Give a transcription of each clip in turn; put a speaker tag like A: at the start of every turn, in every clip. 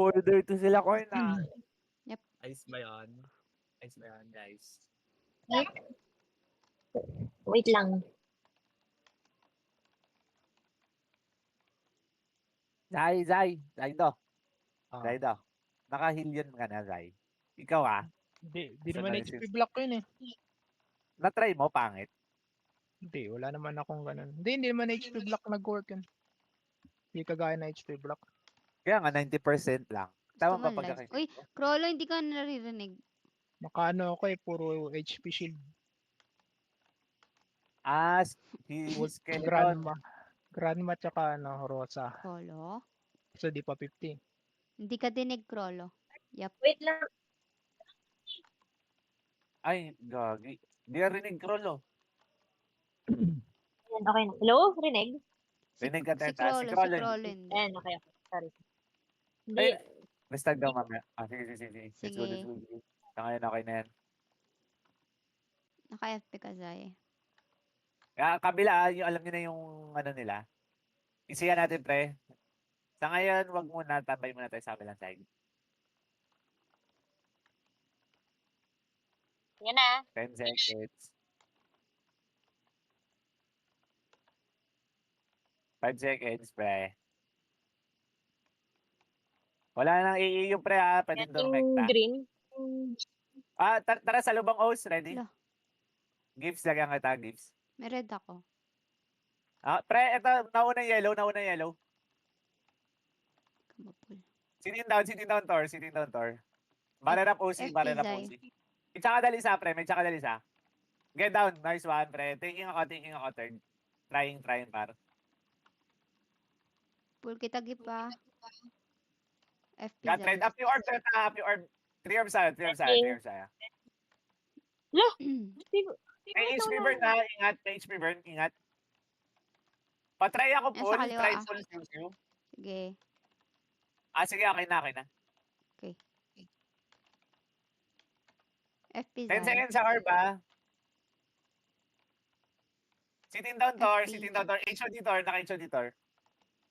A: Order to sila ko na.
B: Yep.
A: Ayos ba yun? Ayos ba yun, guys?
C: Wait lang.
A: Zay do.
D: Ah,
A: Zay do. Naka-hillion ka na, Zay. Ikaw
D: Hindi
A: Sa
D: naman
A: analysis.
D: HP block yun eh.
A: Na-try mo, pangit.
D: Hindi, wala naman akong ganun. Hindi naman HP block nag-work yun. Hindi kagaya na HP block.
A: Kaya nga, 90% lang. Tama
B: Gusto
A: ba
B: mo live?
A: pagkakaisip
B: Uy,
A: ko?
B: Crollo, hindi ka naririnig.
D: Nakaano ako eh, puro HP shield.
A: He was skeleton.
D: Grandma tsaka ano, Rosa.
B: Crollo?
D: So di pa 50.
B: Hindi ka dinig, Crollo. Yep.
C: Wait lang.
A: Ay, gagi. Di na rinig, Krolo.
C: Ayan, okay na. Hello? Rinig?
A: Rinig ka,
B: Si
A: Teta.
B: Crollo, hindi.
C: Ayan, okay. Sorry. Hindi.
A: Ay, restart daw mamaya. Sige. Let's go.
B: Sige.
A: Ngayon, okay na yan.
B: Naka-FP ka, Zay.
A: Kaya kabila, yung alam niyo na yung ano nila. Isiyan natin, pre. Sa ngayon, wag muna. Tambay muna tayo sa kabilang side.
C: Yan na.
A: 10 seconds. 5 seconds, pre. Wala nang yung pre, ha. Pwede
C: Yan
A: doon
C: yung
A: mekta.
C: green.
A: Tara sa lubang O's. Ready?
B: Wala.
A: Gifts, lagyan kita, gifts.
B: May red ako.
A: Pre, ito, nauna yellow.
B: Kamapul.
A: Sitting down, Tor. Barrel up OC.
B: Zay.
A: May tsaka dalisa, pre. Get down. Nice one, pre. Taking ako, third. Trying, par.
B: Pull kita, Gipa. FP,
A: Got
B: Zay.
A: trade. Up yung orb, Teta. Up yung orb. 3 orbs sa'yo. May HP burn na. Ingat. Patry ako
B: Nasa
A: pull.
B: kaliwa,
A: Try
B: ah.
A: pull you.
B: Sige.
A: Sige, okay na.
B: FP,
A: 10
B: Zay.
A: seconds sa orb, Sitting down, Tor.
B: FP.
A: HOD, Tor. Naka-HOD, Tor.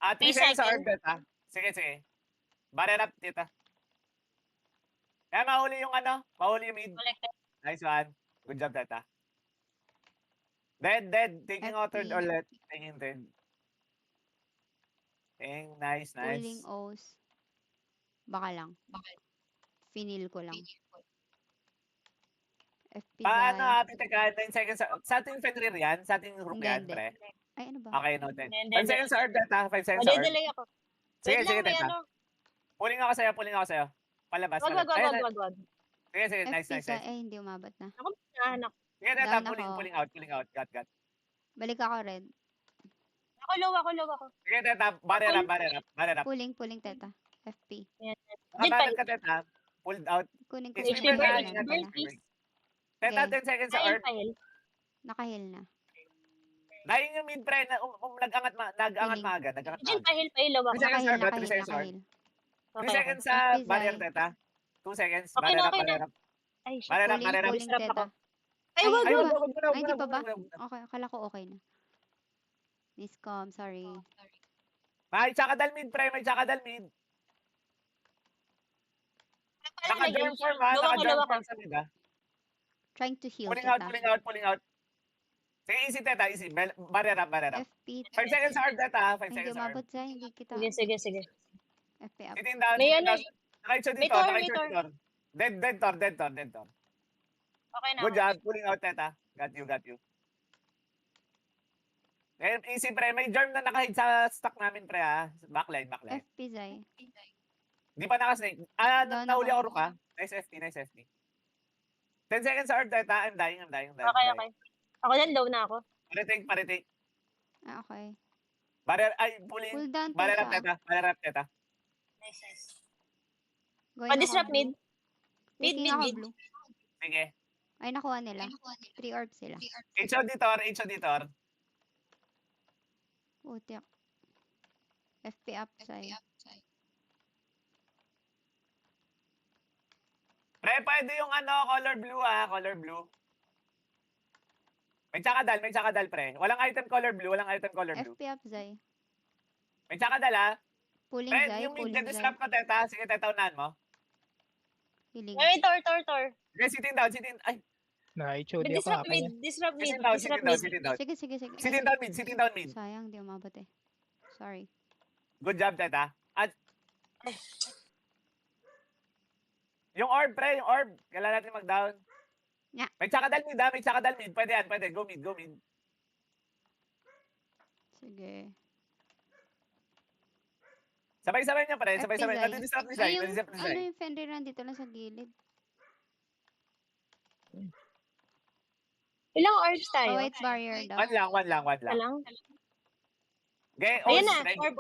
A: 3
C: 3
A: seconds sa orb,
C: seconds.
A: Teta. Sige. Barrel up, Teta. Kaya mahuli yung mid.
C: Collected.
A: Nice one. Good job, Teta. Dead. Taking out third
B: FP.
A: ulit. Taking third. Nice.
B: Pulling O's. Baka lang. Finil ko lang. FP,
A: Paano,
B: Zay.
A: Ate Teka? 9 seconds. Sa ating Fenrir yan? Sa ating rook yan,
B: Hindi.
A: pre?
B: Ay, ano ba?
A: Okay, noted.
C: Hindi.
A: 5 seconds sa orb, Teta. 5 seconds sa orb.
C: Delay ako.
A: Sige,
C: Wait lang, may
A: Teta.
C: ano.
A: Pulling ako sa'yo. Palabas.
C: Wag.
A: Ayun, Sige.
B: FP,
A: Nice.
B: Zay. Ay, hindi umabot na.
C: Ako, nahanap.
A: Sige, Teta.
B: Down ako.
A: Pulling out. Got.
B: Balik ako, red.
C: Ako, low ako.
A: Sige, Teta. Barrel up.
B: Pulling, teta. FP.
A: Nakabalot ka, Teta. Pulled out.
B: Kunin ko
A: HP
B: yung
A: burn na.
B: burn
A: Ingat,
C: burn,
A: HP
C: please.
A: burn. Teta,
B: Okay.
A: 10 seconds sa orb.
B: Nakahil na.
A: Dahil yung mid, pre, nag-angat
B: Feeling.
A: maaga.
C: Jin, pahil, low ako.
A: 3 seconds sa orb, 3
B: Nakahil.
A: seconds sa orb. 3
C: Okay.
A: seconds sa
B: FP, Zay.
A: barrier, Teta. 2 seconds.
C: Okay na,
A: Barrier up.
C: Ay, shit.
A: Barrier up.
B: Pulling,
C: Disrupt
B: teta.
C: ako. Ay, wag.
B: Ay,
A: Wag
B: ba?
A: muna.
B: Ay, hindi pa ba? Okay, akala ko okay na. Miscom, sorry.
A: May tsakadal mid, pre. Naka-germ form, ha?
C: Low ako.
A: Naka-germ form sa mid, ha?
B: Trying to heal,
A: Pulling
B: teta.
A: out. Sige, easy, Teta. Easy. Barrier up.
B: FP.
A: 5 seconds sa orb, Teta. 5
B: Ay, hindi
A: seconds sa orb.
B: umabot, Zay. Hindi kita.
C: Sige.
B: FP up.
A: Sitting down.
C: May ano,
A: Naka-HO
C: may
A: dito.
C: tor.
A: Dead, Tor.
C: Okay na.
A: Good job. Pulling out, Teta. Got you. Easy, pre. May germ na nakahid sa stock namin, pre, ha? Backline.
B: FP, Zay.
A: Di pa nakasnake.
B: Down
A: Nahuli
B: ako.
A: ako, Ruka. Nice FP. 10 seconds sa orb, Teta. I'm dying.
C: Okay. Ako din, low na ako.
A: Paretake.
B: Ah, okay.
A: Pulling.
B: Pull down,
A: Barrier up,
B: teta.
A: Teta.
C: Nice.
B: Going ako
C: Disrupt
B: blue.
C: mid.
B: Taking ako blue.
A: Sige.
B: Ay, nakuha nila. 3 orbs sila.
A: HO Tor.
B: Utiak. FP up, Zay.
A: Pre, pwede yung color blue, ha? Color blue. May tsakadal, pre. Walang item color blue.
B: FP up, Zay.
A: May tsakadal, ha?
B: Pulling
A: Pre,
B: Zai,
A: yung mid,
B: pulling Zai.
A: disrupt ko, Teta. Sige, Teta, unahan mo.
B: Healing.
C: Ay, tor.
A: Okay, sitin down, sitin. Ay,
D: Na-HOD ako
C: Disrupt
D: kaya.
C: mid, disrupt mid,
A: sitin down,
C: disrupt
A: sitin down,
C: mid.
A: sitin down.
B: Sige.
A: Sitin down mid, sitin down mid.
B: Sayang, di umabot eh. Sorry.
A: Good job, Teta. At, yung orb, pre, yung orb. Kailangan natin mag-down.
B: Nga.
A: May tsakadal mid, ha? May tsakadal mid. Pwede yan, pwede. Go mid, go mid.
B: Sige.
A: Sabay-sabay niya, pre.
B: FP
A: Sabay-sabay.
B: Zai.
A: Nadi-disrupt ni
B: Ay,
A: Zai.
B: yung,
A: Nadi-disrupt ni Zai.
B: ano yung Fenrir nandito lang sa gilid.
C: Ilang orbs tayo?
B: Oh, wait, barrier daw.
A: One lang.
C: Isa lang?
A: Okay,
C: Ayun
A: Oz,
C: na,
A: pre.
C: orb.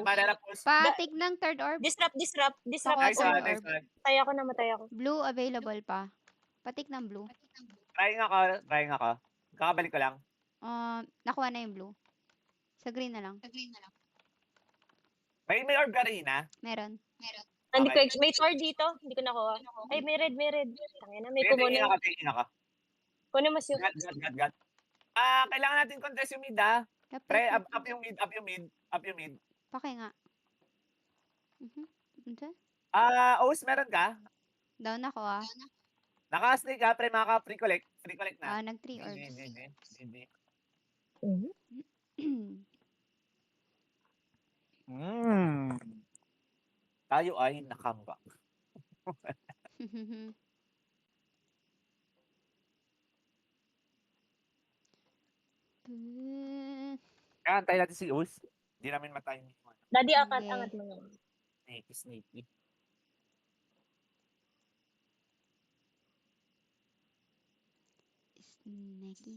A: Barera, push.
B: Patik ng third orb.
C: Disrupt
B: Pakuha
A: Nice
B: third
A: one,
C: orb.
A: nice
B: orb.
A: one.
C: Namatay ako.
B: Blue available pa. Patik ng blue.
A: Trying ako. Kakabalik ko lang.
B: Nakuha na yung blue. Sa green na lang.
A: May orb ka rin, ha?
B: Meron.
C: Hindi ko,
A: Okay.
C: may tor dito. Hindi ko nakuha. Ay, may red. Tangina, may
A: Sige, tingin
C: kumunin.
A: ako.
C: Kunin mo siya.
A: Got. Kailangan natin contest yung mid, ha?
B: Yep.
A: Pre, up yung mid.
B: Paki nga. Okay.
A: Oz, meron ka?
B: Down ako ah.
A: Naka-snake ka, pre, free collect. Free collect na.
B: Nag 3 orbs.
A: Hindi.
C: Mhm.
A: Tayo ay nakambak. Kaya antay natin si Oz. Hindi namin matime.
C: Daddy,
B: Sige.
C: angat mo nga.
A: Sneaky.
B: Snacky.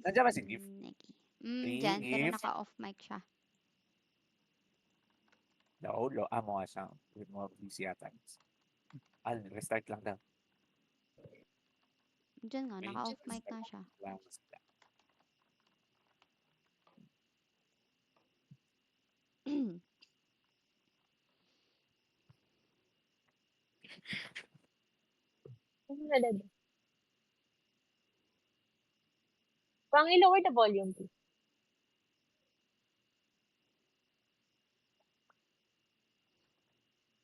A: Nandiyan ba si Gift?
B: Snacky. Dyan. Pero
A: Gift?
B: naka-off mic siya.
A: Lo, amo nga siya. With more busy yata. Restart lang daw.
B: Dyan nga. Naka-off mic na siya.
A: Lang sila.
C: Ano na, Daddy? Pang i-lower the volume, please.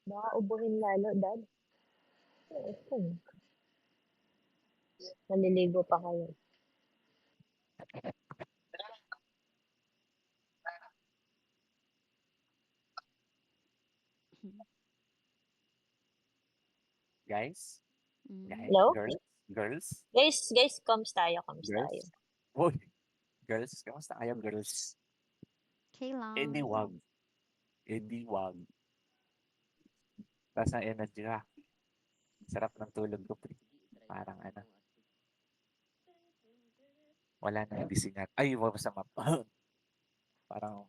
C: Baka ubuhin lalo, Dad. Maliligo pa kayo.
A: Guys?
C: Hello?
A: Girls?
C: Guys, comes tayo.
A: Girls? Uy. Girls? Kamusta kayo, girls?
B: Okay lang.
A: Eddie wag. Tapos na energy ka. Sarap ng tulog ko, pre. Parang wala na bisingat. Ay, masama. Parang,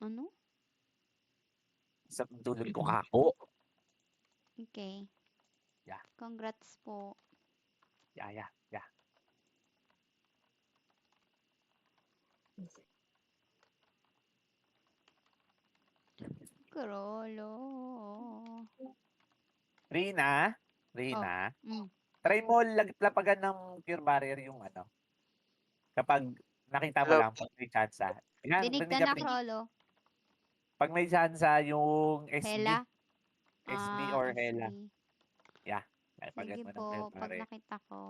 B: Ano?
A: sarap ng tulog ko kako.
B: Okay.
A: Yeah.
B: Congrats po.
A: Yeah.
B: Krolo.
A: Rina, try mo lapagan ng pure barrier yung kapag nakita mo lang pag may chance. Yan,
B: Dinig
A: rinig
B: ka na,
A: pre.
B: Krolo.
A: Pag may chance yung SB,
B: Hela?
A: SB or Hela.
B: SB.
A: Yeah. Lapagan
B: Sige
A: mo ng
B: po,
A: pure
B: pag
A: barrier.
B: nakita ko.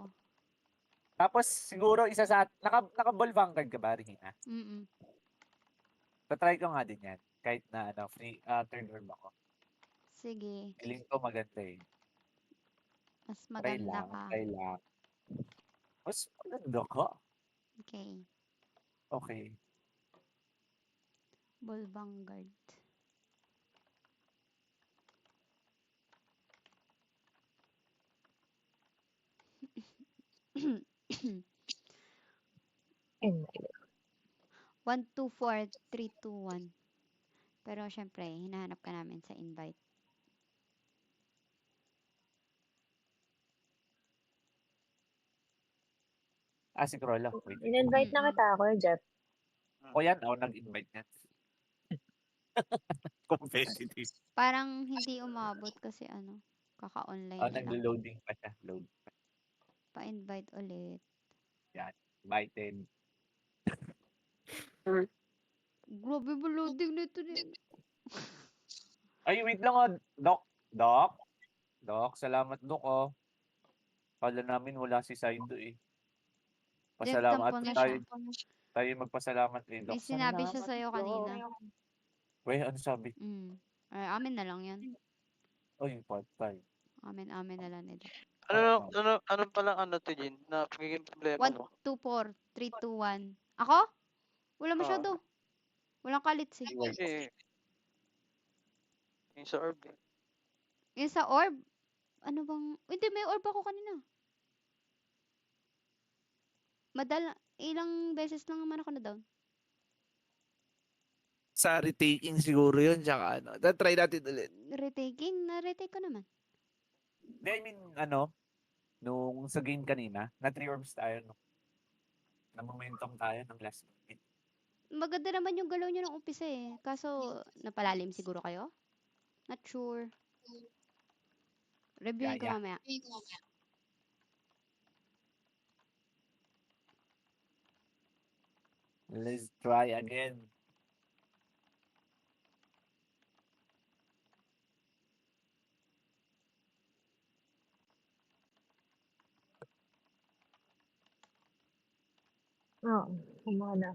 A: Tapos siguro isa sa naka-ball vanguard ka ba, Rina? Try ko nga din yan. Kahit na free third orb ako.
B: Sige.
A: Feeling ko maganda eh.
B: Mas maganda ka.
A: Try lang. Mas maganda ka.
B: Okay.
A: Okay.
B: Ball Vanguard.
C: Ayun.
B: 1, 2, 4, 3, 2, 1. Pero syempre, hinahanap ka namin sa invite.
A: Si Crollo. Wait.
C: In-invite na kita ako, Jeff.
A: O yan, nag-invite niya. Competitive.
B: Parang hindi umabot kasi kaka-online na lang.
A: Naglo-loading pa siya. Load.
B: Pa-invite ulit.
A: Invited.
B: Grabe ba loading nito din?
A: Ay, wait lang, Doc. Doc? Doc, salamat, Doc, oh. Akala namin wala si Saido, eh. Pasalamat
B: Nagtampo na
A: tayo.
B: siya.
A: Tayo magpasalamat kay
B: May
A: Doc.
B: sinabi siya
A: Salamat,
B: sa'yo
A: Doc.
B: kanina.
A: Weh, ano sabi?
B: Ay, amin na lang yan.
A: Ay, patay.
B: Amin na lang nila.
E: Ano palang ano to, Jin, na magiging problema
B: 1,
E: mo?
B: 2, 4, 3, 2, 1. Ako? Wala
E: Oo.
B: masyado. Walang kalits eh.
E: Kasi, yung sa orb, eh.
B: Yung sa orb, ano bang... Hindi, may orb ako kanina. Ilang beses lang naman ako na down.
F: Sa retaking siguro yun, tsaka ano. Try natin ulit.
B: Retaking? Na-retake ko naman.
A: Hindi, I mean, nung sa game kanina, na 3 orbs tayo, no? Na momentum tayo ng last minute.
B: Maganda naman yung galaw niyo ng umpisa eh. Kaso, napalalim siguro kayo? Not sure. Reviewin ko
A: Yeah.
B: mamaya.
A: Let's try again.
C: Oo, humana.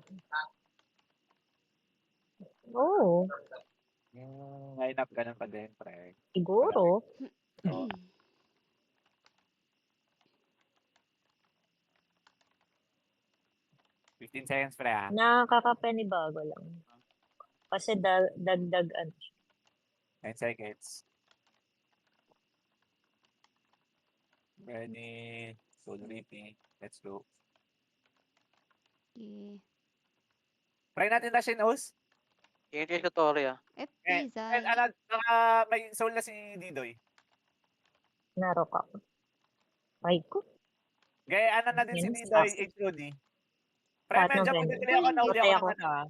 C: Oo,
A: Yung lineup ganun pa din, pre.
C: siguro.
A: Oo. 15 seconds, pre, ha?
C: Nakakapanibago lang. Kasi dagdag ano.
A: 10 seconds. Ready. Soul reaping. Let's go.
B: Okay.
A: Try natin na Shinose.
E: Ingin kayo sa Tori, ah.
B: FP, Zay.
A: May soul na si Didoy.
C: Narok ako. Ay ko.
A: Gaya, na din si
C: Yes,
A: Didoy,
C: awesome.
A: HOD. Pre,
C: Lahat ng
A: medyo
C: friend.
A: magdadali ako na uli
C: Patay
A: ako
C: ako.
A: ng ano, ha?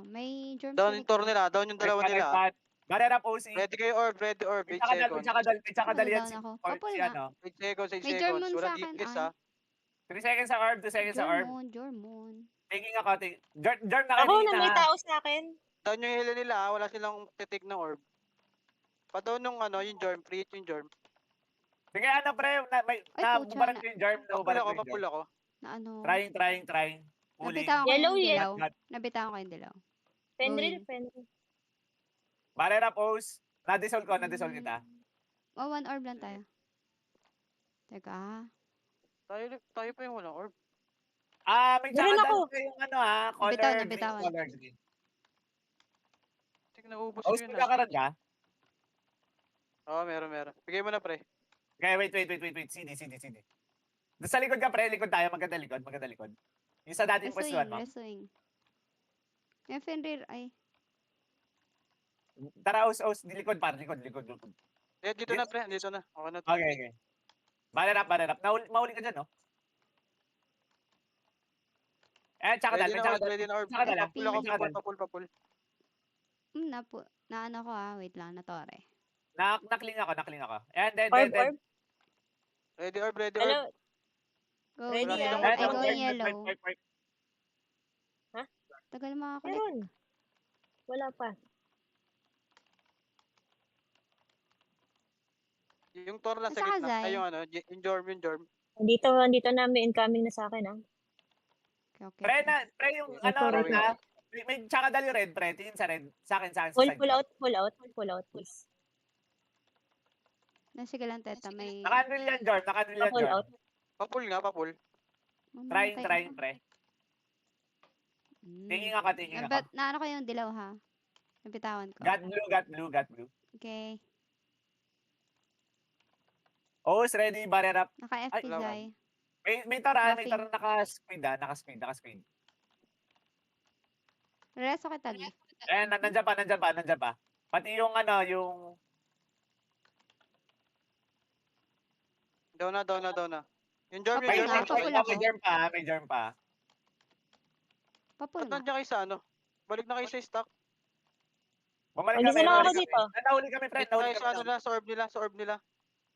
B: May germ
E: Down
B: sa
E: yung Tor
B: likod.
E: nila, down yung dalawa nila, ah.
A: Banner up OC.
E: Ready kayo orb, ready orb, 8 seconds.
A: Tsaka dalian
B: Down
A: si,
B: ako.
A: or
B: Papul
A: si
B: nga.
A: ano.
E: 8 seconds, 8
B: May
E: seconds.
B: German
E: Wala
B: sa akin,
E: DPS,
B: ay.
E: ah.
A: 3 seconds sa orb, 2 seconds sa orb.
B: Jormon.
A: Taking ako. Jorm na
C: Ako
A: kanina.
C: na may tao sa akin.
E: Down yung hila nila, ah. Wala silang titik ng orb. Pa-down yung ano, yung Jorm, free hit yung Jorm.
A: Sige, pre,
B: Ay, pucha,
A: nabubaran ko yung Jorm.
E: Papul ako.
B: Na ano?
A: Trying. Pulling.
B: Nabitawan ko
C: Yellow
B: yung
C: yet.
B: dilaw. Nabitawan ko yung dilaw.
C: Fenrir.
A: Banner up OC. Na-dissolve kita.
B: 1 orb lang tayo. Teka.
E: Tayo pa yung walang orb.
A: May
C: Meron
A: tsaka
C: ako.
A: yung color.
B: Nabitawan.
A: Color green.
E: Tingnan, naubos ko
A: OC,
E: yun, ah.
A: magkakaroon ka?
E: Oo, meron. Bigay mo na, pre.
A: Okay, wait. CD. Doon sa likod ka, pre. Likod tayo. Maganda likod. Yung sa dating pwestuhan mo.
B: Reswing. Yung Fenrir, ay.
A: Tara, os. Likod.
E: Dito na, pre. Dito na. Okay na to.
A: Okay. Banner up. Mahuli ka dyan, no? Tsaka
E: Ready na orb,
A: dal.
E: ready na orb.
A: Tsaka dal,
E: Papul ako,
A: tsaka dal.
E: papul.
B: Naano ko wait lang, natore.
A: Nakling ako. And then.
C: Orb.
E: Ready orb.
C: Hello.
B: Go,
C: Ready,
B: yellow.
C: ah?
B: Ay, go yellow.
A: Work.
B: Tagal makakulit.
C: Meron. Wala pa.
E: Yung Tor lang sa
B: Nasa
E: gitna.
B: Kazay.
E: Ay, yung ano, yung Jorm.
C: Dito na may incoming na sa akin, ah.
B: Okay.
A: Pre, yung
C: Sorry.
A: may tsaka dali red, pre. Tingin sa red. Sa akin, sa
C: Pull
A: side.
C: out, please.
B: Sige lang, teta. May...
A: Naka-unreal yan, Jorm.
C: Pull out.
E: Papul nga, papul.
B: Mamamatay
A: Trying,
B: ako.
A: pre.
B: Mm.
A: Tingin ako.
B: Naano ko yung dilaw, ha? Nabitawan ko.
A: Got blue.
B: Okay.
A: Os, ready, barrier up.
B: Naka-FP,
E: wala.
B: Zay.
A: May tara
B: Buffing.
A: naka-speed, naka-speed.
B: Reso kita, Gi.
A: Nandiyan pa. Pati yung
E: Down na. Yung Jorm,
B: Papul nga, papul ako.
A: may germ pa.
B: Papul
E: Ba't
B: nga.
E: nandiyan kayo sa ano? Balik na kayo sa stock.
A: Bumalik
C: Andito na ako dito.
A: Nahuli kami, friend.
E: Balik tayo sa ano nila, sa orb nila.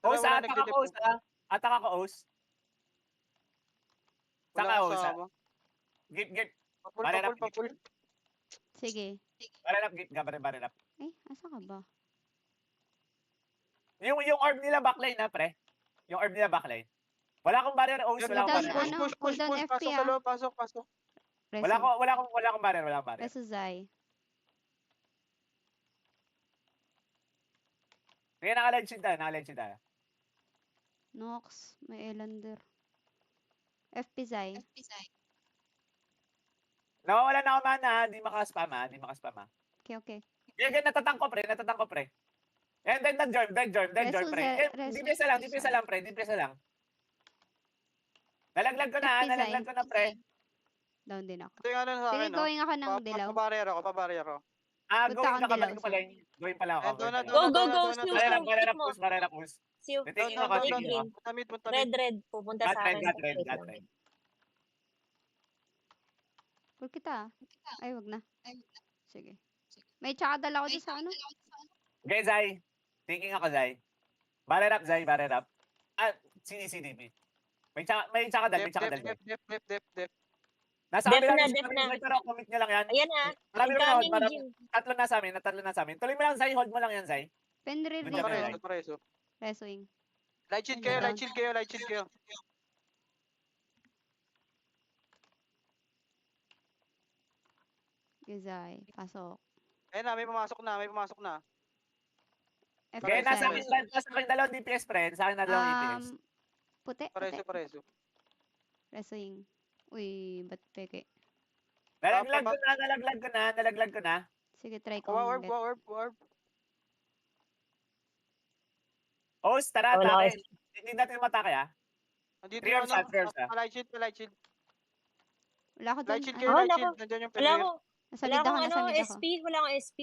A: Os,
E: Wala
A: atak ako, Os. Atak ako, Os. Saka,
E: Wala
A: Os.
E: kasama.
A: Gip.
E: Papul.
B: Sige.
A: Barrier up, gip. Barrier up.
B: Asa ka ba?
A: Yung orb nila backline na, pre. Yung orb nila backline. Wala akong barrier, O's. Wala akong
B: Cooldown,
A: barrier.
B: ano,
E: Push.
B: cooldown FP
E: Pasok sa loob, pasok.
A: Wala
B: Reso.
A: akong barrier, wala akong barrier.
B: Reso Zai.
A: Kaya naka-legend tayo.
B: Nox. May Elander. FP Zai.
A: Nawawala na ako mana, hindi makaspam ha.
B: Okay.
A: Kaya natatang ko, pre. And then, dead join, pre.
B: Reso.
A: DPS lang, pre. Nalaglag ko na, pre.
B: Down din ako.
E: Ito yung ano sa
B: Sige,
E: akin, no?
B: going ako ng dilaw.
E: Pabarrier ako.
B: Punta
A: Going
B: akong
A: ka,
B: dilaw,
A: balik ko pala
B: sorry.
A: yung going pala ako.
E: Doon na.
C: Go. Siu,
A: Barera push.
C: Siu.
A: Titingin
E: Down,
A: ako,
C: Going
A: tingin
C: green.
A: ako.
E: Punta mid.
C: Red. Pupunta sa akin.
A: Got red.
B: Pull kita. Ay, wag na. Sige. May tsaka dala ko dyan sa ano.
A: Okay, Zay. Thinking ako, Zay. Barera up, Zay. CDP. May tsaka dal.
E: Dep.
A: Nasa
C: Def
A: kabila
C: na,
A: ni
C: def na.
A: pero commit nyo lang yan.
C: Ayan na.
A: Marami na hold,
C: Incoming Jin.
A: tatlo na sa amin. Tuloy mo lang, Zay. Hold mo lang yan, Zay.
B: Penrir
A: Good job,
B: dito.
E: Pareso.
B: Resoing.
E: Light shield kayo.
B: Gizay. Pasok.
E: Ayun na, may pumasok na.
B: FP
A: Okay, nasa
B: Zai.
A: akin dalawang DPS, friend. Sa akin na dalawang DPS.
B: Puti.
E: Pareso.
B: Resoing. Uy, ba't peke?
A: Nalaglag ko na.
B: Sige, try ko.
E: Orb.
A: Host, tara,
C: Wala
A: atake. Hindi natin matake, ha?
E: Andito
A: Three
E: yung
A: orbs, first,
E: light shield.
B: Wala ko dun.
E: Light shield
B: Ah,
E: kayo,
C: Wala
E: light
C: ko.
E: shield. Nandiyan yung
C: Wala
E: player.
C: ko.
B: nasa
C: Wala
B: lead ako,
C: akong
B: nasa mid ako.
C: SP. Wala akong SP.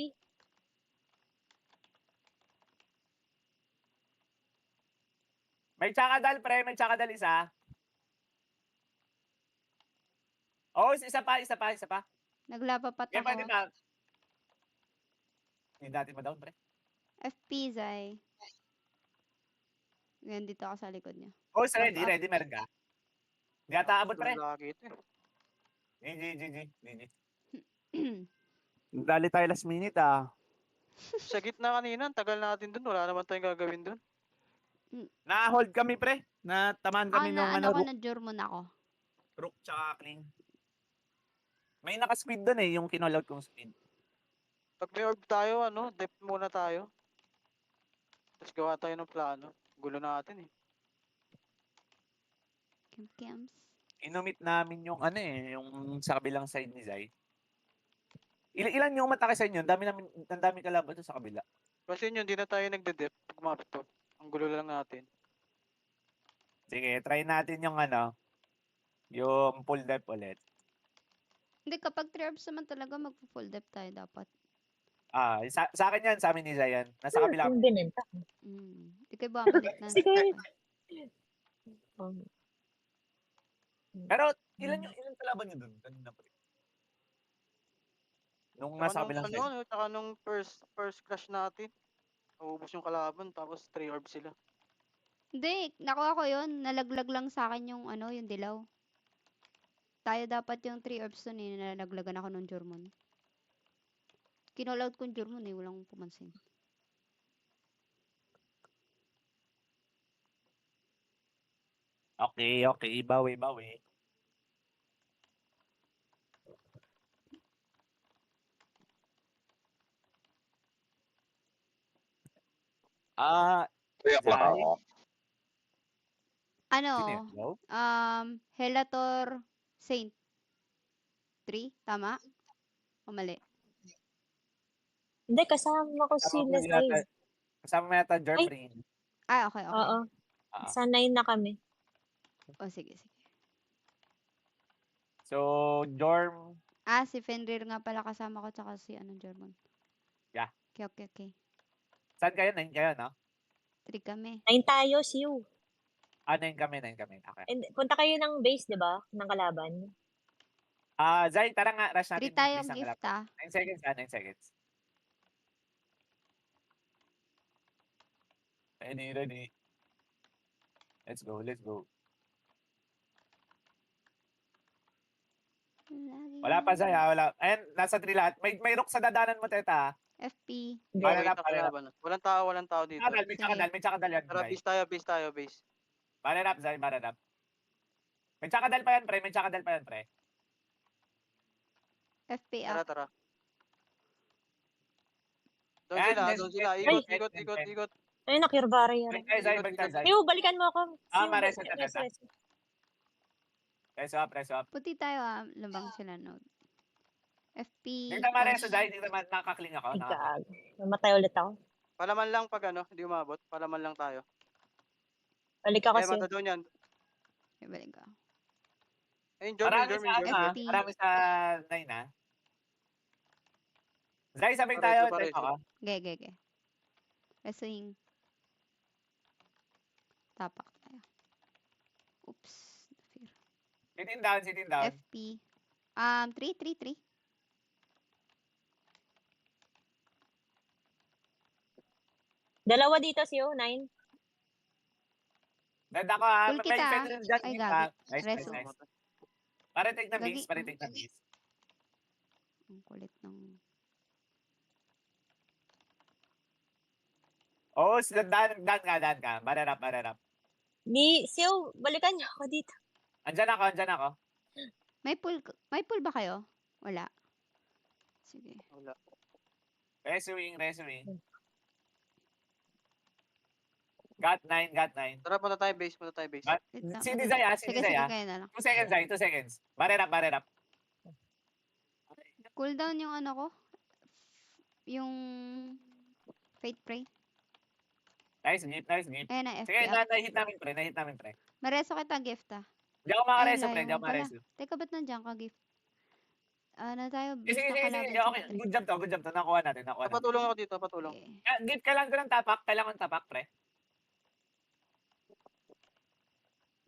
A: May tsakadal, pre. May tsakadal isa. Host, isa pa.
B: Naglapapat
A: Kaya pwede
B: ako.
A: pa. Hindi natin ma-down, pre.
B: FP Zai. Ngayon dito ako sa likod niya.
A: Host, ready, meron ka. Hindi ata abot, pre.
E: Lagi ito.
A: GG. Dali tayo last minute, ah.
E: Sa gitna kanina, ang tagal natin dun. Wala naman tayong gagawin dun.
A: Na-hold kami, pre. Natamaan kami nung
B: ano ko na Jormon ako.
A: Rook tsaka clean. May naka-speed doon yung kinall-out kong speed.
E: Pag may orb tayo, dep muna tayo. Tapos gawa tayo ng plano. Gulo natin eh.
B: Camps.
A: Inumit namin yung yung sa kabilang side ni Zay. Ilan yung matake sa inyo? Ang dami kalaban doon sa kabila.
E: Kasi yun, hindi na tayo nagde-dep. Pag map to. Ang gulo lang natin.
A: Sige, try natin yung full depth ulit.
B: Hindi, kapag 3 orbs naman talaga, magpo-full depth tayo dapat.
A: Sa akin yan, sa amin ni Zay yan. Nasa kabila.
C: Yung binenta.
B: Hindi kayo bumalik na.
C: Sige.
A: Pero ilan kalaban nyo doon? Kanina pa rin. Nung nasa kabilang side.
E: Tsaka nung first crash natin. Naubos yung kalaban, tapos 3 orbs sila.
B: Hindi, nakuha ko yun. Nalaglag lang sa akin yung yung dilaw. Tayo dapat yung 3 orbs dun nalaglagan ako ng Jormon. Kinall out ko yung Jormon walang pumansin.
A: Okay. Bawi. Zay?
B: Ano?
A: Sino yun? Hello?
B: Helator Saint 3, tama? O mali?
C: Hindi, kasama ko sila sa
A: Kasama mo yata Jormrin.
B: Okay.
C: Oo. Sa 9 na kami.
B: O, sige.
A: So, Jorm.
B: Si Fenrir nga pala kasama ko tsaka si Jormon.
A: Yeah.
B: Okay.
A: Saan kayo? 9 kayo, no?
B: 3 kami.
C: 9 tayo, Siu.
A: 9 kami. Okay.
C: And, punta kayo ng base, di ba? Ng kalaban.
A: Zay, tara nga. Rush
B: 3
A: natin.
B: tayo
A: Bilis ang
B: gift
A: kalap. 9 seconds. 9 seconds. Ready. Let's go. Wala pa, Zay, ha? Wala. Ayan, nasa 3 lahat. May rook sa dadanan mo, teta, ha?
B: FP.
C: Hindi.
E: Wait
A: Banner up,
E: ang
A: banner up.
E: kalaban. Walang tao dito.
A: Tsakadal, may
B: Sige.
A: tsakadal, may tsakadal yan,
E: Tara,
A: Zay.
E: base tayo, base.
A: Banner up, Zay, banner up. May tsakadal pa yan, pre. May tsakadal pa yan, pre.
B: FP
E: Tara,
B: up.
E: tara. Doon
A: Yan,
E: sila,
A: then,
E: doon sila.
A: then,
E: Ikot,
A: then,
E: ikot,
A: then,
E: ikot,
A: then.
E: ikot.
C: Ay, nakirbar yan.
A: Balik tayo, Zay,
E: Ikot,
A: balik tayo,
E: ikot.
A: Zay.
C: Siyo, balikan mo ako.
A: Ah,
C: Siyo,
A: mareset na
C: res,
A: tata.
C: res.
A: Reso up, reso up.
B: Puti tayo labang sila node. FP.
A: Dito mareso,
B: push.
A: Zay. Dito nakakling ako.
C: Igag. Namatay ulit ako.
E: Palaman lang pag hindi umabot. Palaman lang tayo.
C: Balik ako
E: Eh,
C: siyo.
E: mata doon yan.
B: Okay, balik ka.
E: Ayun,
A: Marami
E: Jormin.
A: sa ano, ah.
B: FP.
A: Marami sa 9, ah. Zay, sabay
E: Pareso,
A: tayo.
E: pareso.
A: Tayo ako.
B: Ge. Wrestling. Tapak tayo. Oops. Fear.
A: Sitting down.
B: FP. 3.
C: Dalawa dito siyo, 9.
A: Dead ako, ah.
B: Cool
A: May
B: kita, ah.
A: federal dyan,
B: Ay,
A: Gip,
B: gabi.
A: ah. Nice, nice,
B: Reso.
A: nice. Para take na
B: Gagi.
A: base, para take na base.
B: Ang kulit ng...
A: Oo, dan ka. Banner up.
C: Ni, siyo, balikan niyo ako dito.
A: Andyan ako.
B: May pool ba kayo? Wala. Sige.
E: Wala.
A: Reswing. Got 9.
E: Tara, punta tayo base.
A: Got-
B: Wait lang.
A: Si Dizay, ah.
B: Sige, kayo na lang.
A: 2 seconds, Zay. 2 seconds. Banner up.
B: Cooldown yung ano ko. Yung... Fate Pray.
A: Nice, Gip.
B: Ayan na, FP
A: Sige,
B: up.
A: nahit namin, pre.
B: Mareso kita, gift ah.
A: Hindi ako makareso,
B: Ay,
A: pre.
B: layo
A: Hindi ako
B: mo pala.
A: makareso.
B: Teka, ba't nandiyan ka, gift? Ano tayo,
A: Sige,
B: base na
A: sige.
B: kalaban
A: Okay,
B: sa
A: good job to. Nakuha natin.
E: Patulong ako dito, patulong.
B: Okay.
A: Gip, kailangan ko ng tapak. Pre.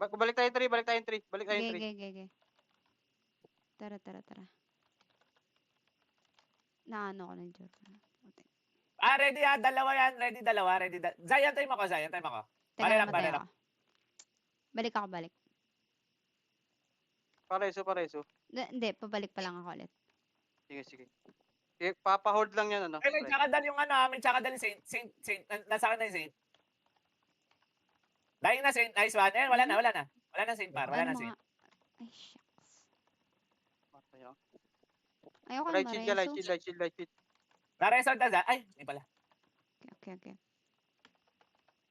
E: Balik tayo 3.
B: Ge. Tara. Naano ko ng Jordan. Okay.
A: Ah, ready, ah. Dalawa yan. Dalawa. Zay, antayin mo ko.
B: Teka,
A: Banner up,
B: namatay
A: banner
B: ako. Balik.
E: Pareso.
B: Hindi, pabalik pa lang ako ulit.
E: Sige. Papahold lang yan, ano?
A: Ay, may tsakadal yung ano, may tsakadal yung Saint. Nasa akin na yung Saint. Dying na Saint. Nice one. Eh, wala na. Wala na Saint par. Wala na
B: Ano
A: Saint.
B: Ay, shucks. Ayoko
E: Light
B: na
E: shield ka,
B: mareso.
E: light shield.
A: Naresound na Zay. Ay, hindi pala.
B: Okay. Hindi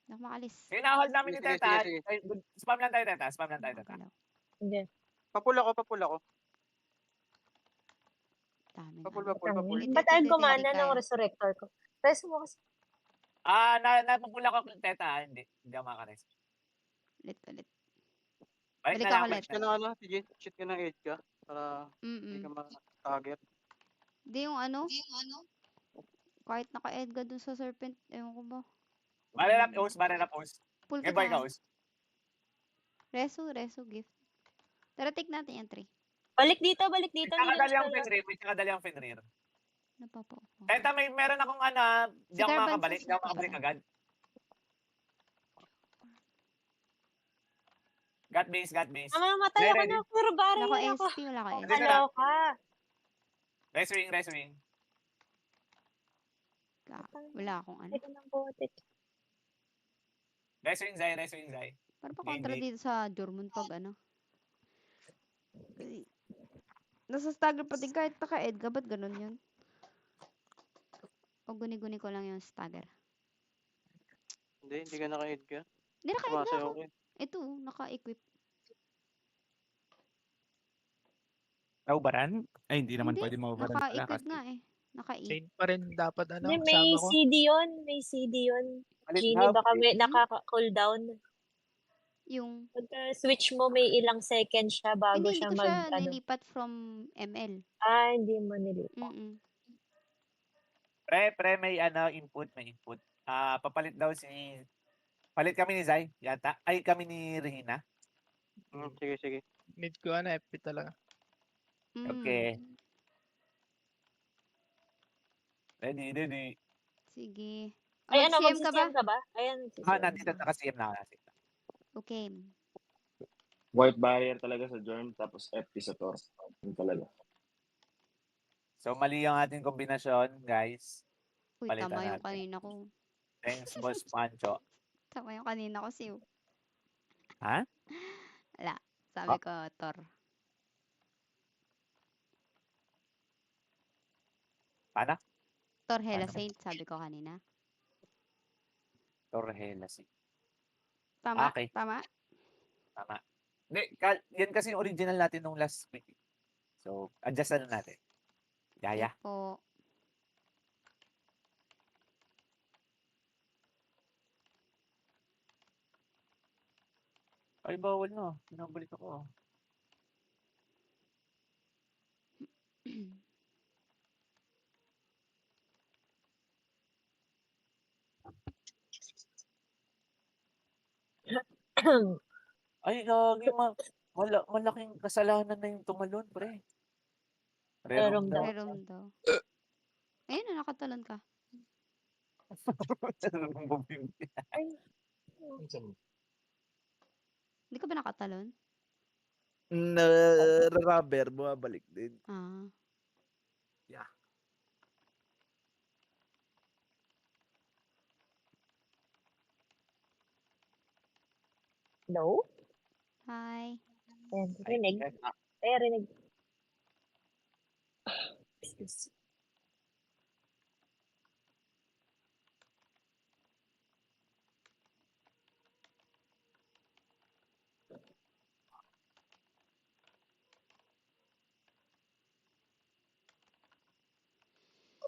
B: ako makalis.
A: Sige, na-hold namin ni
E: Sige.
A: Teta. Ay, spam lang tayo, Teta.
B: Makakalaw.
C: Hindi.
E: Papul ako.
B: Daming
E: Papul.
B: Hindi,
C: Ba't ang
B: hindi
C: gumana
B: kaya.
C: ng resurrector ko? Reso mo kasi.
A: Ah, napupula ko kung Teta. Hindi ako makares.
B: Ulit.
A: Balik
B: Balik
A: na lang.
B: ako ulit.
E: Shoot ka ng ano, sige. Shoot ka ng edge ka. Para hindi ka ma-target.
B: Hindi yung ano. Kahit naka-edga dun sa serpent. Ewan ko ba.
A: Banner up, host.
B: Pull
A: Okay, boy ka,
B: kita.
A: host.
B: Reso, gift. Tara, take natin yung 3.
C: Balik dito.
A: May
C: Hindi
A: tsakadal yung Fenrir.
B: Napapaupo.
A: Teta, meron akong ano, hindi ako
B: Carbon
A: makakabalik. Hindi ako
B: sa-
A: makakabalik agad. Got base.
C: Mamatay ako
A: Ready?
C: na. Puro
B: Wala ko
C: baril ako.
B: SP, wala ko SP.
A: Dito na.
C: Kaloka.
A: Reswing.
B: Wala akong ano.
C: Ito ng bote.
A: Reswing, Zay.
B: Para pa kontra
A: Hindi.
B: dito sa Jormon pag ano. Kasi, nasa stagger pati kahit naka-edga, ba't ganun yun? O guni-guni ko lang yung stagger.
E: Hindi ka naka-edge ka.
B: Hindi, naka-edga
E: Sumasayaw
B: ako.
E: ko eh.
B: Ito, naka-equip.
G: Naubaran? Ay, hindi naman
B: Hindi,
G: pwede maubaran pala
B: Naka-equip
G: kasi.
B: nga eh. Naka-E.
D: Saint pa rin dapat
C: Hindi, may
D: kasama ko.
C: CD yun.
A: Palit
C: Genie,
A: hub.
C: baka may nakaka-cooldown.
B: Yung,
C: Pagka-switch mo, may ilang seconds siya bago
B: hindi
C: siya
B: ko siya
C: ano.
B: nilipat from ML.
C: Hindi mo nilipat.
A: Pre, may ano, input. Ah, papalit daw palit kami ni Zay, yata. Ay, kami ni Regina.
E: Sige.
D: Need ko FP talaga.
A: Okay. Ready.
B: Sige.
C: Ay, ano,
B: Mag-CM ka ba?
C: mag-CM ka ba? Ayan,
A: Ah, nandito, naka-CM na ako.
B: Okay.
H: White barrier talaga sa Jorm, tapos FP sa Tor. Yun talaga.
A: So, mali ang ating kombinasyon, guys.
B: Uy,
A: Palitan
B: tama yung
A: natin.
B: kanina ko.
A: Thanks, Boss Pancho.
B: Tama yung kanina ko, Siw.
A: Ha?
B: Wala. Sabi ko, Thor.
A: Paano?
B: Thor Hela
A: Ano?
B: Saint, sabi ko kanina.
A: Torrelas.
B: Tama?
A: Okay,
B: Tama?
A: tama. Hindi, yan kasi yung original natin nung last week. So, adjust na natin.
B: Okay
A: Yaya.
B: po.
A: Ay, bawal na. Pinabalik ako. Ay, gagi, malaking kasalanan na yung tumalon, pre.
C: Rerum
A: Rerum
C: daw.
A: daw.
B: Rerum daw. Ayun na, nakatalon ka.
A: Rerum bumimbi.
B: Hindi ka ba nakatalon?
F: Na rubber, bumabalik din.
B: Ah.
C: No?
B: Hi.
C: Ayan,
A: Ay,
C: rinig.
A: yes.
C: Ay, rinig.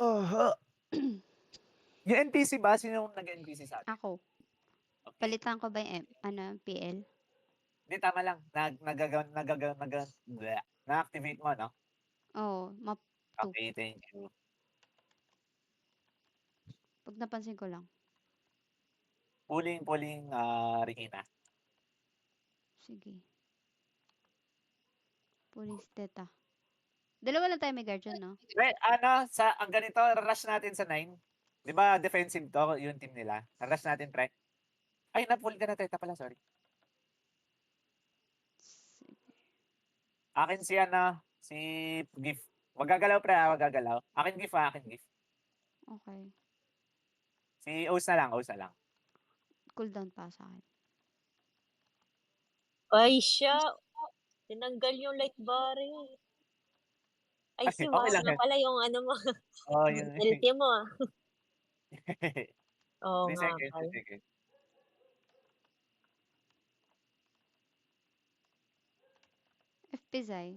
F: Aha.
A: Yung NPC ba? Sino yung nag-NPC sa atin?
B: Ako.
A: Okay.
B: Palitan ko ba yung PL?
A: Hindi, tama lang. Na-activate mo, no?
B: Oo, map 2.
A: Okay, thank you.
B: Pag napansin ko lang.
A: Puling, Regina.
B: Sige. Police Teta. Dalawa lang tayo may guardian, no?
A: Well, ang ganito, rush natin sa 9. Di ba, defensive to, yung team nila. Rush natin, pre. Ay, na-pull ka na, Teta pala, sorry. Akin si Gif. Wag gagalaw, pre, wag gagalaw. Akin Gif.
B: Okay.
A: Si O's na lang.
B: Cooldown pa sa akin.
C: Ay, siya. Tinanggal yung light barrier. Ay,
A: Ay,
C: si
A: okay lang
C: na
A: yan.
C: pala yung ano mo.
A: Oh, yun.
C: Ulti mo ah. Oo
A: 3
C: nga
A: seconds, 3
C: pala.
A: seconds.
B: FP Zai.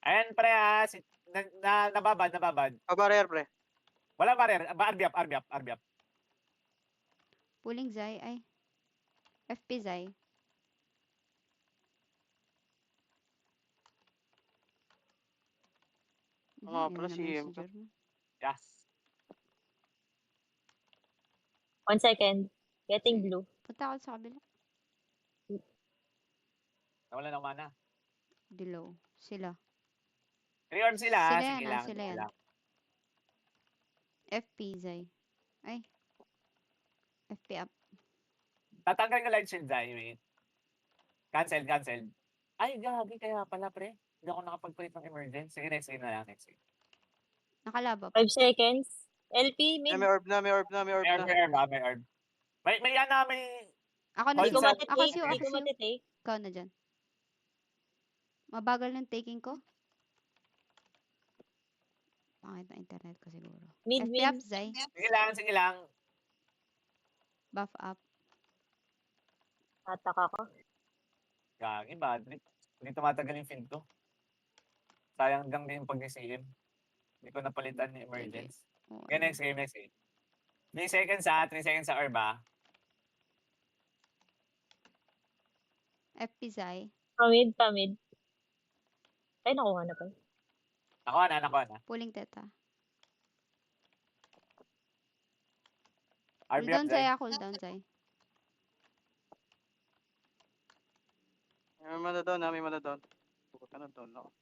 A: Ayan, pre, nababad.
E: Barrier, pre.
A: Wala barrier. Arbiap.
B: Pulling Zai. Ay. FP Zai.
E: Nga pala,
B: Ayun
E: si
B: naman
E: EM
B: si
E: ka.
B: Jerman.
A: Yes.
C: 1 second. Getting blue.
B: Punta ako sa kabila.
A: Nawala ng mana.
B: Dilaw. Sila.
A: 3 orbs sila,
B: Sila
A: sige
B: yan,
A: lang.
B: sila
A: sige
B: yan.
A: lang.
B: FP Zai. Ay. FP up.
A: Tatanggal ko light shield, Zai, wait. Cancel. Ay, gagi, kaya pala, pre. Hindi ako nakapag-print ng emergency. Sige, next game na lang, next game.
B: Nakalaba
C: 5
B: pa.
C: seconds. LP, mid.
E: May orb na.
A: May orb. May
B: Ako na
A: Hold
B: siya.
A: sa-
B: Ako siya.
C: Hindi ko matitake.
B: Ikaw na dyan. Mabagal ng taking ko. Pangit na internet ko siguro.
C: Mid,
B: FP
C: mid.
B: up, Zai.
A: Sige lang.
B: Buff up.
C: Tataka ko.
A: Gagi, bad trip. Hindi tumatagal yung field ko. Sayang lang din yung pag-CM. Hindi ko napalitan yung emergency.
B: Oh,
A: Okay, next game. 3 seconds 3 seconds sa orb,
B: FP Zai.
C: Pamid. Ay, nakuha na pa.
A: Nakuha na.
B: Pulling Teta.
A: RB up,
B: Cooldown
A: Zai.
B: Zai. Cooldown Zai.
E: May mana doon. Pupunta na doon, no?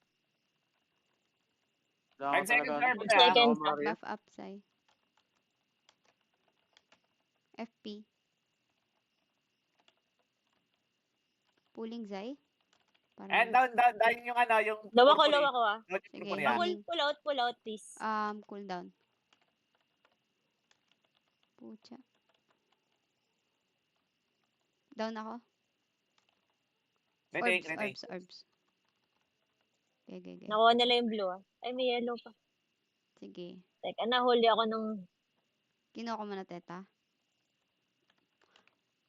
A: 5 seconds
E: talaga,
A: orb,
C: 5
A: pre,
C: seconds.
E: barrier.
B: Buff up, Zai. FP. Pulling Zai.
A: And
B: Para
A: down yung ano, yung
C: Low ako,
A: purple.
C: low ako ah.
A: Yung
B: Sige,
A: purple
C: Ah,
A: yan.
B: healing.
C: pull out, please.
B: Cooldown. Pucha. Down ako.
A: Retake,
B: Orbs,
A: retake.
B: orbs. Okay.
C: Nakuha nila yung blue ah. Ay, may yellow pa.
B: Sige.
C: Teka, nahuli ako ng...
B: Kinuha ko muna, teta.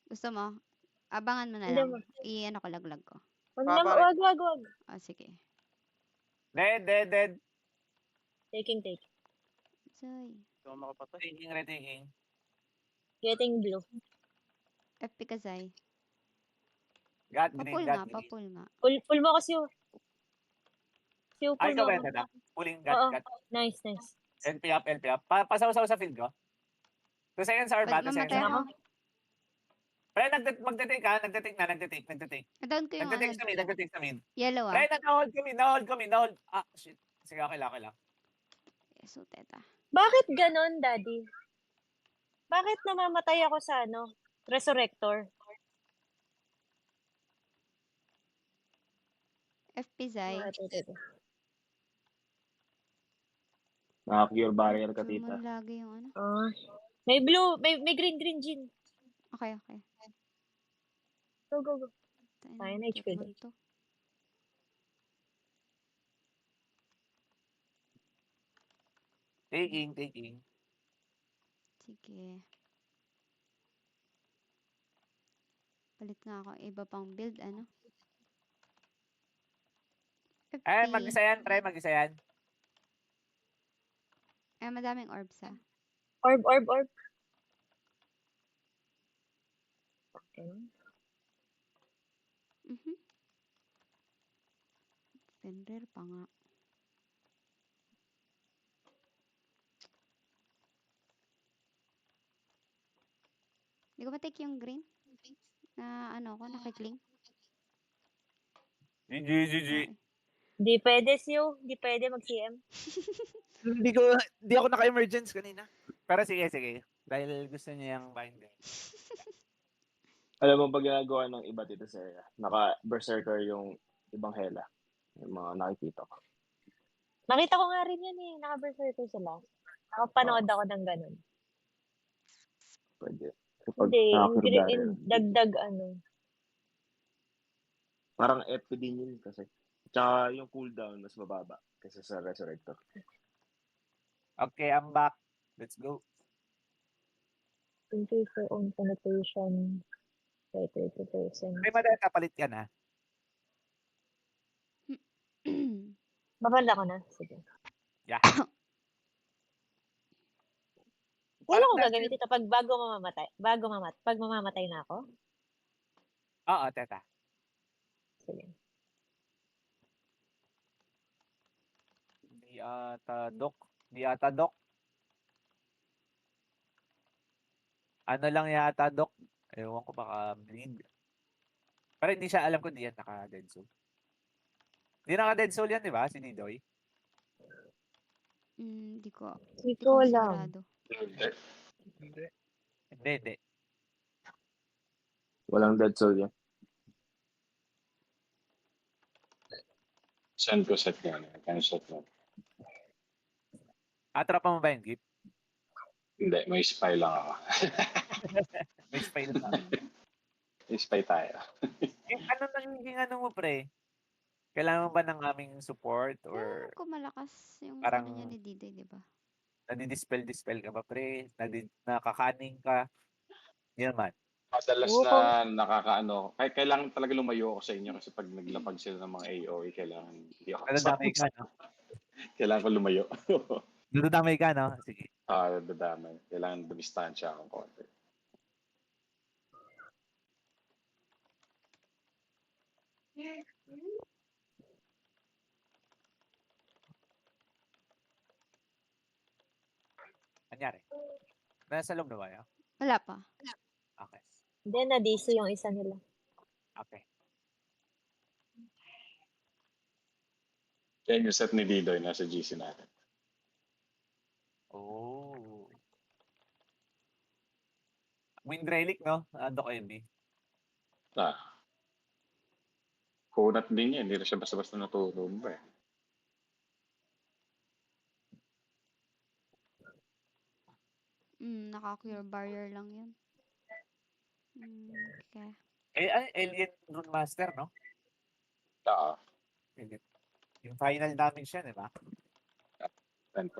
B: Gusto mo? Abangan mo na
C: Hindi
B: lang.
C: mo.
B: I-ano ko, laglag ko.
E: Babalik.
C: Wag.
B: Sige.
A: Dead.
C: Take.
B: Soy.
E: Hindi ako makapatay.
A: Retaking, retaking.
C: Getting blue.
B: FP Kazay.
A: Got green,
B: Papul
A: got
B: nga,
A: green.
B: papul nga.
C: Pull mo kasi yung...
A: Ay,
C: pull
A: ikaw
C: mo
A: ba
C: ako.
A: yan, teta? Pulling,
C: Oo.
A: got.
C: Nice.
A: LP up. Pasaw-saw sa field ko. 2 seconds or ba?
B: Pwede
A: 2 seconds
B: mamatay
A: or
B: ako.
A: Pre, magte-take ka. Nagte-take.
B: Down ko yung ano.
A: Nagte-take sa mid.
B: Yellow
A: Pre, na-hold kami. Ah, shit. Sige, okay lang.
B: So, teta.
C: Bakit ganon, daddy? Bakit namamatay ako sa ano? Resurrector?
B: FP Zay.
C: Ito.
H: Naka-cure barrier ka, tita.
B: Jurmon lagi yung ano.
C: May blue, may green Jin.
B: Okay.
C: Go.
B: Tayo
C: Tayo na, HP
B: Jurmon to.
A: Taking.
B: Sige. Palit nga ako. Iba pang build, ano? FP.
A: Mag-isa yan, pre.
B: Madaming orbs, ha?
C: Orb. Okay.
B: Fenrir pa nga. Hindi ko ma-take yung green. Na ano ko, nakikling.
A: GG.
B: Okay.
C: Di pwede, Siu. Di pwede mag-CM.
F: Hindi ako naka-emergence kanina.
A: Pero sige. Dahil gusto niya yung binder.
H: Alam mo, pag ginagawa ng iba dito sa area, naka-berserker yung ibang hela. Yung mga nakikita ko.
C: Nakita ko nga rin yan eh. Naka-berserker sila. Nakapanood ako ng ganun.
H: Pwede. Kapag
C: Hindi,
H: naka-cure barrier.
C: dagdag ano.
H: Parang FP din yun kasi. Tsaka yung cooldown mas mababa kasi sa resurrector.
A: Okay, I'm back. Let's go.
C: Thank you for own penetration. 30%.
A: Pre, madata palit ka na.
C: Babala ko na. Sige.
A: Yeah.
C: Wala ko gagamitin ito pag pag mamamatay na ako.
A: Oo, teta.
C: Sige.
A: Di ata dok. Ano lang yata, dok? Ewan ko, baka bleed. Pero hindi siya, alam ko hindi yan naka-dead soul. Hindi naka-dead soul yan, di ba? Si Didoy.
B: Hindi ko
C: Lang.
B: sigurado.
A: Hindi.
H: Walang dead soul yan.
G: Saan ko set yan? Cancel mo.
A: Atrapa mo ba yung gift?
G: Hindi, may spy lang ako.
A: May spy na tayo.
G: May spy tayo.
A: Ano naging ano mo, pre? Kailangan mo ba ng aming support or
B: Kung malakas yung
A: parang-
B: ano niya ni Diday, di ba?
A: nadidispel ka ba, pre? Nakakaning ka? Yun naman.
G: Madalas
C: Oo,
G: na nakakaano. Kailangan talaga lumayo ako sa inyo kasi pag naglapag sila ng mga AOE, kailangan hindi ako
A: Nadadamay ka, no?
G: Kailangan ko lumayo.
A: Nadadamay ka, no? Sige.
G: Dadamay. Kailangan dumistansya akong konti.
A: Anyari? Nasa loob na ba yun?
B: Wala pa.
A: Okay.
C: Hindi, na-DC yung isa nila.
A: Okay.
G: Yan yung set ni Didoy nasa GC natin.
A: Oh. Wind Relic, no? Doc MB.
G: Kunat din yan. Hindi na siya basta-basta natulog ba eh.
B: Naka-cure barrier lang yun. Okay.
A: Alien Rune Master, no?
G: Ah,
A: Alien. Yung final damage siya, di ba?
G: 10%.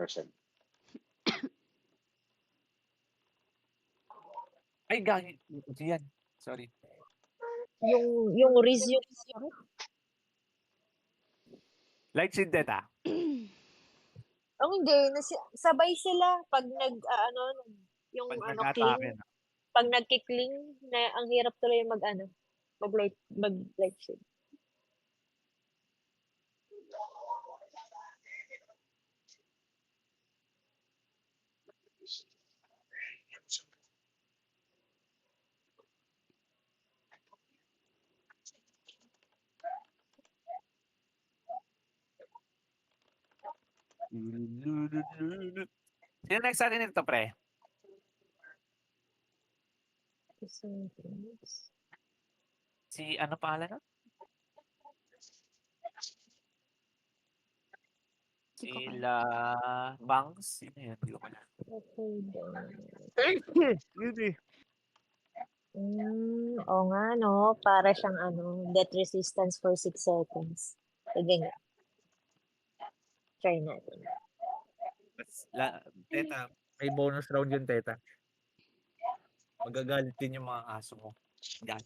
A: Ay, gagi. Yan. Sorry.
C: Yung Riz yung
A: Light Shield Death, ah.
C: oh, hindi. Sabay sila pag yung
A: Pag
C: cling.
A: nag-atake, no?
C: Pag nagkikling, na ang hirap tuloy mag-light shield.
A: Sino next sa atin nito, pre? Si, ano pangalan, no?
B: Hindi ko kaya.
A: Sila Bangs. Sino yun? Hindi ko kaya.
C: Okay,
D: Really?
C: Oo nga, no? Para siyang death resistance for 6 seconds. So, ganyan. Try natin.
A: Teta, may bonus round yung Teta. Magagalit din yung mga aso mo. Yan.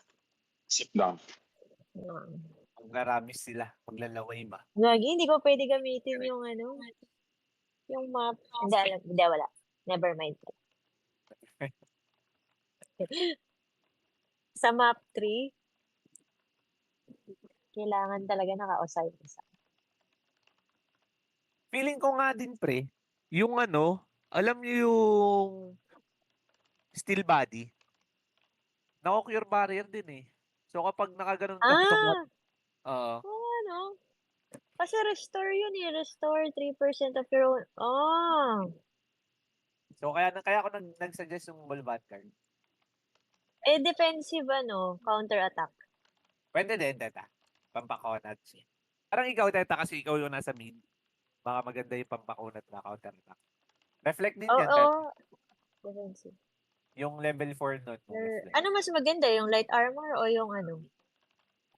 G: Sit down.
A: Maglaramis sila. Maglalaway ba?
C: Gagi, hindi ko pwede gamitin yung yung map. Hindi, wala. Never mind. Sa map 3, kailangan talaga naka-osay isa.
A: Feeling ko nga din, pre, yung alam niyo yung steel body, nako-cure barrier din eh. So kapag nakaganon ka,
C: Ah! Oo, Kasi restore yun eh. Restore 3% of your own. Oh!
A: So kaya ako nag-suggest yung Bolvat card.
C: Defensive counter attack.
A: Pwede din, Teta. Pampakunat. Parang ikaw, Teta, kasi ikaw yung nasa mid. Baka maganda yung pampakunat na counter attack. Reflect din yan, Teta.
C: Defensive.
A: Yung level 4 nun. Reflect.
C: Ano mas maganda? Yung light armor o yung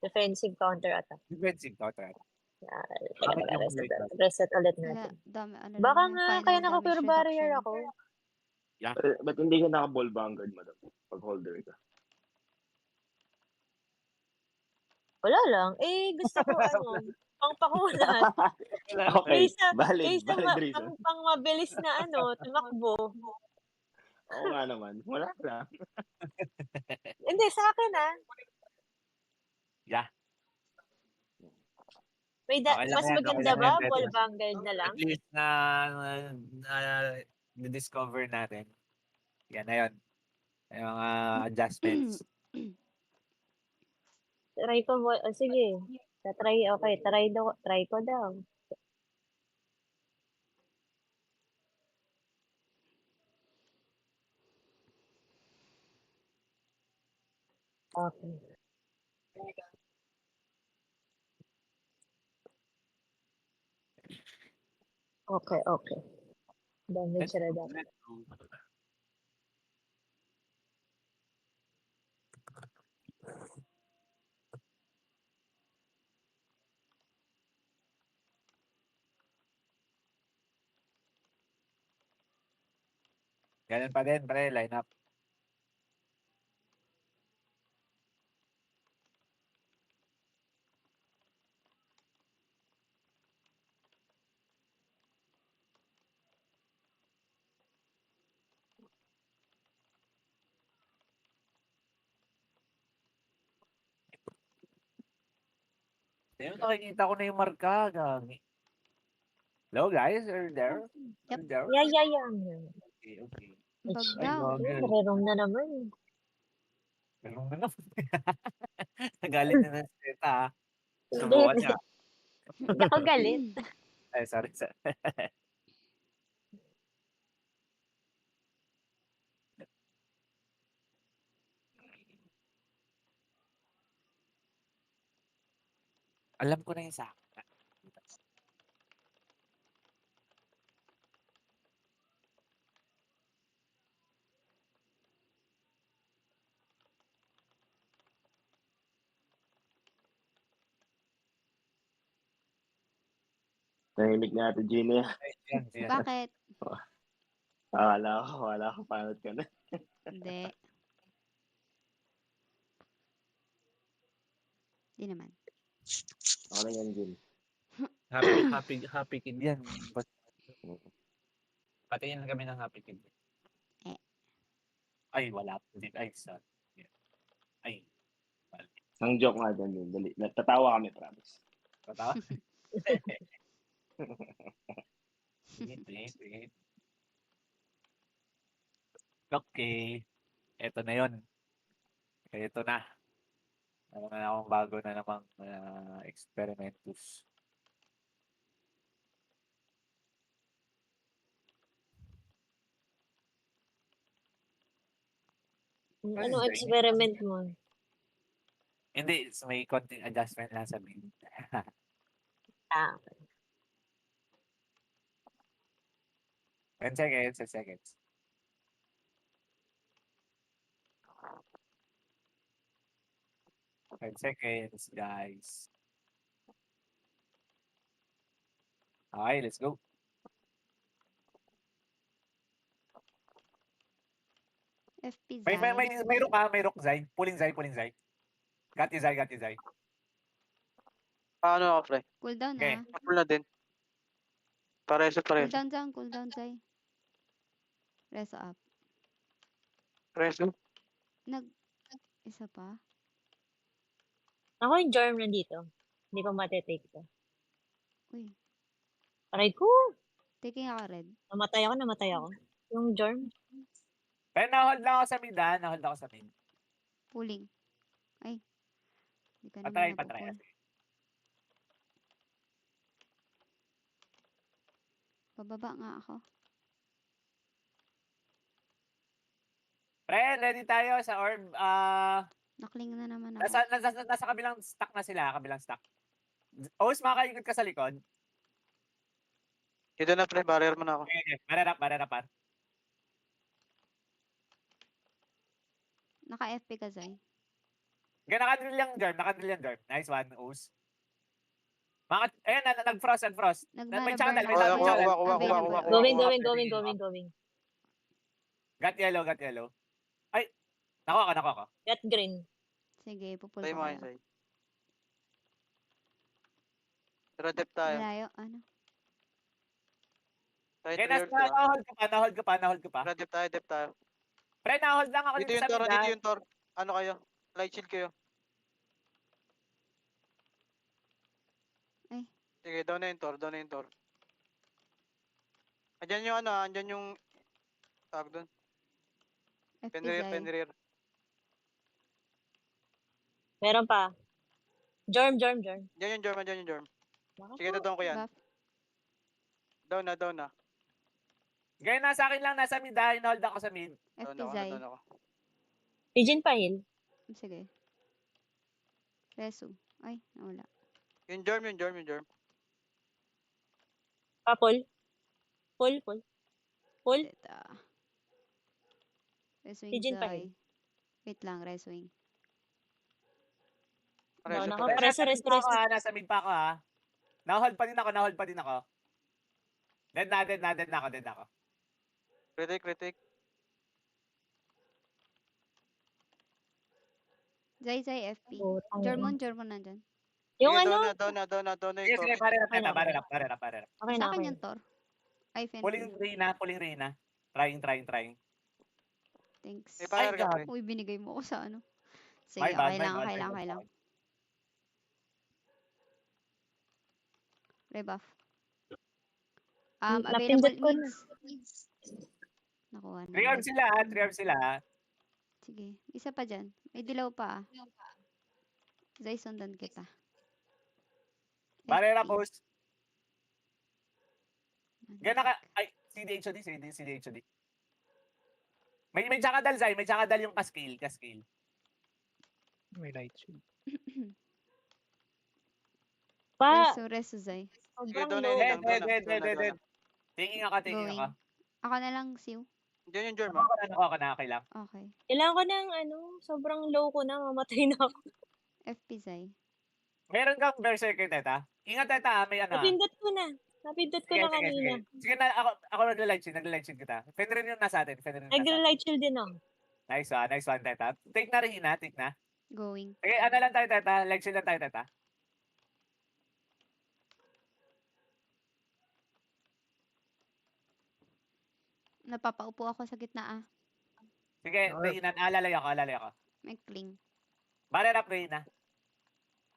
C: defensive counter attack?
A: Defensive counter attack.
C: Teka,
A: Bakit yung light armor?
C: reset ulit
B: Wala,
C: natin.
B: dami, ano
C: Baka
B: lang,
C: nga,
B: final
C: kaya
B: damage
C: naka-cure barrier
B: reduction.
C: ako.
H: Ba't hindi ka naka-ball vanguard, madam? Pag holder ka.
C: Wala lang. Gusto ko pangpakunat.
H: Okay,
C: Kaysa
H: valid reason.
C: pang mabilis na tumakbo.
H: Oo nga naman. Wala lang.
C: Hindi, sa akin
A: Yeah.
C: May
A: Okay lang
C: mas
A: yan,
C: maganda
A: okay lang
C: ba?
A: yan, Teta.
C: Ball vanguard na lang?
A: At least na-discover natin. Yan na yun. Yung mga adjustments.
C: Try ko, sige. Try ko daw. Okay. Okay. Damage reduction.
A: Ganun pa din, pre, line up. Ayun, nakikita ko na yung marka. Gagi. Hello, guys? Are you there? Are you there?
C: Yeah.
A: Okay.
B: Bag
A: Ay,
B: down.
A: gagi.
C: Narerong na naman.
A: Ganun na naman. Nagalit na ng Teta, ha?
C: Hindi.
A: Subukan niya.
C: Hindi ako galit.
A: Ay, sorry. Alam ko na yung sa akin.
H: Nahimik na Ate Gina.
A: Yan, yan.
B: Bakit?
H: Wala ko, panot ka na.
B: Hindi. Di naman.
H: Ako na yan, Gin.
F: Happy kid yan. Patingin kami ng happy kid.
A: Ay, wala. Ay, sorry. Ay,
H: Ang joke nga dyan, Gin. Dali. Natatawa kami, promise.
A: tatawa. Wait. Okay. Ito na yun. Ito na. Meron na akong bago na namang experimentus.
C: Ano experiment mo?
A: Hindi, may konting adjustment lang sa build.
C: Ah,
A: 10 seconds, 10 seconds. Five seconds, guys. Okay, let's go.
B: FP
A: May
B: Zai.
A: rook, Zay. Pulling Zay. Got you, Zay.
E: Paano ako, pre?
B: Cooldown
A: Okay.
B: ah.
E: Full na din. Pareso.
B: Cooldown Zai. Reso up.
E: Pareso.
B: Isa pa.
C: ako yung germ nandito. Hindi ko matitake to.
B: Uy.
C: Aray ko.
B: Taking ako red.
C: Namatay ako. Yung germ.
A: Pero na-hold lang ako sa mid, ha? Na-hold ako sa mid.
B: Pulling. Ay. Hindi ka
A: Patry.
B: naman napupul. Pababa nga ako.
A: Pre, ready tayo sa orb.
B: Nakling na naman ako.
A: Nasa kabilang stack na sila, kabilang stack. Os, makaikot ka sa likod.
E: Dito na, pre. Barrier mo na ako.
A: Okay. Barera.
B: Naka-FP ka, Zay.
A: Nakadrill yung germ. Nice one, Os. Ayun, nag-frost. May channel.
E: Kuha.
C: Going.
A: Got yellow. Ay, nakuha ka.
C: Got green.
B: Sige, pupul
E: Tayo
B: ko
E: mo
B: kayo.
E: kayo, Pero dep tayo.
B: Malayo, ano?
E: Tayo
A: Okay,
E: clear to.
A: na-hold ka pa.
E: Pero dep tayo.
A: Pre, na-hold lang ako
E: Dito
A: dito
E: yung
A: sa
E: tor,
A: mid,
E: dito
A: ha?
E: yung tor. Ano kayo? Light shield kayo.
B: Ay.
E: Sige, down na yung tor. Andyan yung andyan yung tawag doon.
B: FP Zay.
E: Penrear.
C: Meron pa. Germ.
E: Andyan yung germ. Sige, doon ko yan.
B: Buff.
E: Down na.
A: Gaya nasa akin lang, nasa mid, ha? Inohold ako sa mid.
B: FP Zay.
E: Down ako.
C: Pigeon pa heal.
B: Sige. Resu. Ay, nawala.
E: Yung germ.
C: Pull.
B: Teta. Reswing
C: Pigeon pa
B: Zay. Wait lang, reswing.
E: Pareso,
C: Down ako.
E: pareso.
C: Rest.
A: Nasa mid pa ako, ha? Na-hold pa din ako. Dead na ako.
E: Critic.
B: Zay FP.
C: Putang
B: German nandyan.
C: Yung
E: Sige,
C: ano?
E: down na yung
A: Sige,
E: tor.
A: barera.
C: Okay na. Okay
B: Sa
C: na.
B: akin yung Thor. Ay,
A: Pulling
B: Fenty.
A: Reyna. Trying.
B: Thanks.
E: May fire ka, pre.
B: Uy, binigay mo ko sa ano. Sige,
A: My bad.
B: okay lang. Rebuff. Available
C: Napindot ko na.
B: needs. Nakuha na.
A: 3 orbs sila, ha?
B: Sige, isa pa dyan. May dilaw pa ah. Zay, sundan kita.
A: Barera
B: FP.
A: post. Ay, CDHOD. May tsakadal, Zay. May tsakadal yung cascale.
D: May light shield.
C: Pa,
B: Resuzay.
C: sobrang
E: doon na
C: low.
E: yun lang, doon lang,
A: Dead.
E: doon lang, doon lang.
A: Tingin ako, tingin
B: Going.
A: ako.
B: Ako na lang, Siw.
E: Diyan yung germ,
A: Ako ako na, okay lang.
B: Okay.
C: Kailangan ko ng sobrang low ko na, mamatay na ako.
B: FP Zay.
A: Meron kang berserker, Teta. Ingat, Teta, may ano.
C: Napindot ko na. Napindot ko na kanina.
A: Sige na, ako nagla-light shield kita. Fenrir yung nasa atin, Fenrir yung nasa atin.
C: Nag-light shield din ako.
A: Nice one, Teta. Take na rin, take na.
B: Going.
A: Okay, ano lang tayo, Teta. Light shield lang tayo, Teta.
B: Napapaupo ako sa gitna ah.
A: Sige,
D: Okay.
A: Reyna, alalay ako.
B: May cling.
A: Barrier up, Reyna.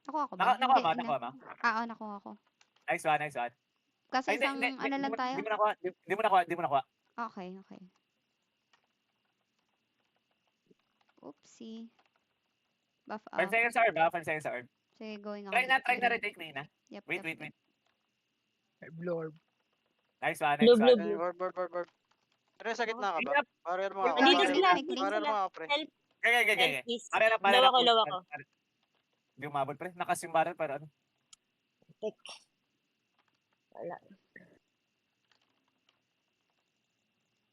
B: Ako ba?
A: Nakuha mo,
B: Hindi,
A: nakuha mo.
B: Oo, nakuha ko.
A: Nice one.
B: Kasi
A: Ay,
B: isang ano lang tayo.
A: Hindi mo nakuha.
B: Okay. Oopsie. Buff
A: 5
B: up.
A: seconds sa orb, 5 seconds sa orb.
B: Sige, going ako.
A: Try na
B: dito.
A: retake, Reyna.
B: Yep,
A: Wait.
D: Ay, blue orb.
A: Nice one.
C: Blue.
E: Orb. Pero sa gitna ka ba?
A: Ingat.
E: Barrier mo ako.
C: Nandito
A: Barrier
C: sila.
B: May
C: Nandito
B: cling
E: Barrier
C: sila.
E: mo ako, pre.
C: Help,
A: Okay.
C: please.
A: Barrier up.
C: Low ako.
A: Hindi umabot, pre. Nakas yung barrel, pero ano.
C: Wala.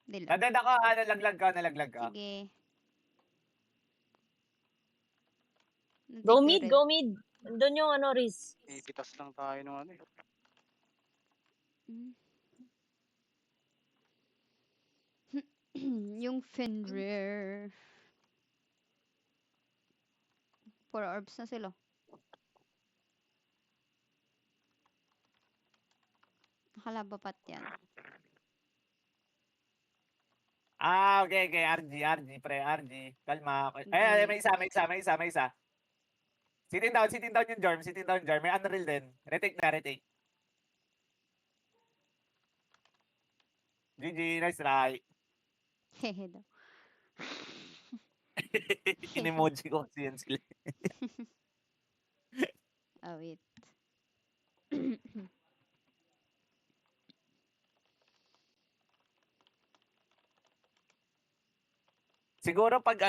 B: Dilam.
A: Nadad ako, nalaglag ka.
B: Sige.
C: Go mid. Doon yung Riz.
E: Ipitas lang tayo nung ano eh.
B: Yung Fenrir. 4 orbs na sila. Nakalabapat yan.
A: Okay. RG, pre, RG. Kalma. Ay, may isa. Sitting down yung Jorm. May unreal din. Retake. GG, nice try.
B: Hehe daw.
A: In-emoji ko kasi yan sila.
B: Oh, wait.
A: Siguro pag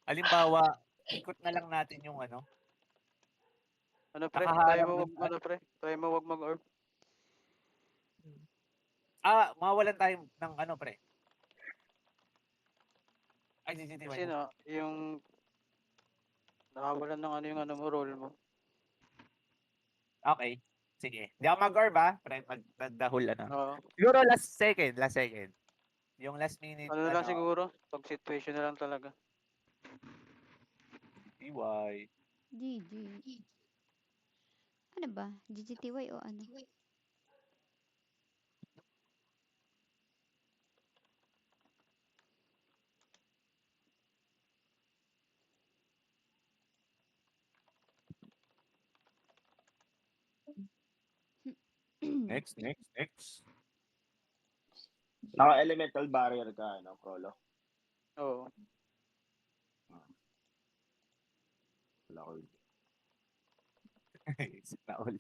A: halimbawa, ikot na lang natin yung
E: Ano pre?
A: Nakaharap
E: Try mo wag mag-orb.
A: mawalan tayo ng pre. Ay, GGT.
E: Kasi yung nakawalan ng yung mo, roll mo.
A: Okay. Sige. Hindi ako mag-orb pre. Magdahul
E: Oo.
A: Siguro last second. Yung last minute.
E: Ano na lang siguro? Pag situation na lang talaga.
A: EY.
B: GG. Ano ba? GGTY o ano?
A: Next.
H: Naka-elemental barrier ka, Prolo?
E: Oo.
H: Wala ko.
A: Na all.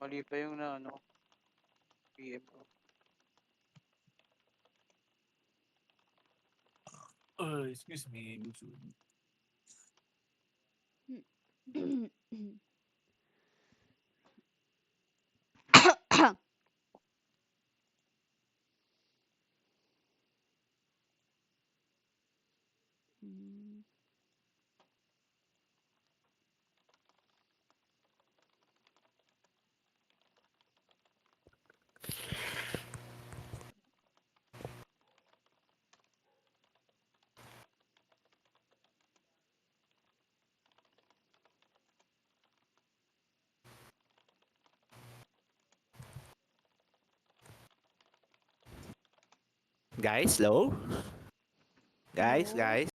E: Mali pa yung PM ko.
A: Excuse me. Guys, low? Guys.